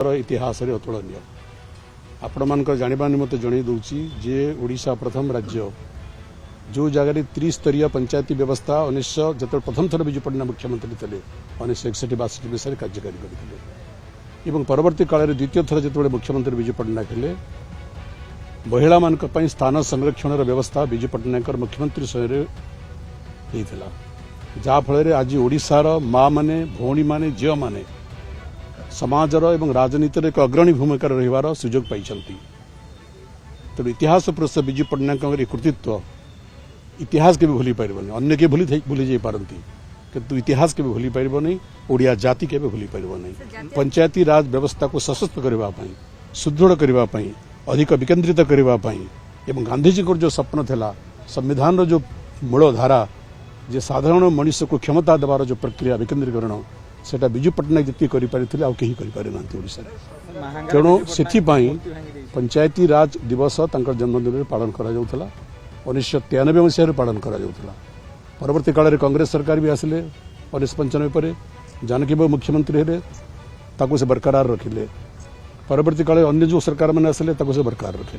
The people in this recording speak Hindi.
इतिहास अतुलनीय आपण मान जानवा निमंते जन दूची जे ओडिशा प्रथम राज्य जो जगह त्रिस्तरीय पंचायती व्यवस्था 1900 जो प्रथम थर विजु पट्टनायक मुख्यमंत्री थे 1961-62 विषय कार्यकारी करते परवर्ती काल द्वितीय थर जो मुख्यमंत्री विजु पट्टनायक थे महिला मान स्थान संरक्षण व्यवस्था विजु पट्टनायक मुख्यमंत्री समय होता जहाँफल आज ओडिशार माँ माने भौणी माने झील माने समाजर एवं राजनीतिर एक अग्रणी भूमिका रहिबार सुजोग पाई तेणु इतिहास पुरुष विजु पट्टनायक कृतित्व इतिहास के भूली पारबनी अन्य के भूली जाई पारती किंतु इतिहास के भूली पारबनी ओडिया जाति के भूली पारबनी पंचायती राज व्यवस्था को सशक्त करने सुदृढ़ करने अधिक विकेन्द्रित करने एवं गांधीजी को जो स्वप्न था संविधान जो मूल धारा जे साधारण मनुष्य को क्षमता देवार जो प्रक्रिया विकेन्द्रीकरण सेटा विजु पट्टनायक जी करें आउ कहीं ओडिशा तेणु से पंचायती राज दिवस जन्मदिन में पालन करा 1993 मसीह पालन करा परवर्ती काल कांग्रेस सरकार भी आसिले 1995 पर जानकी बाबू मुख्यमंत्री हेले से बरकरार रखिले परवर्ती काल अन्य जो सरकार मैंने आसिले से बरकरार रखिले।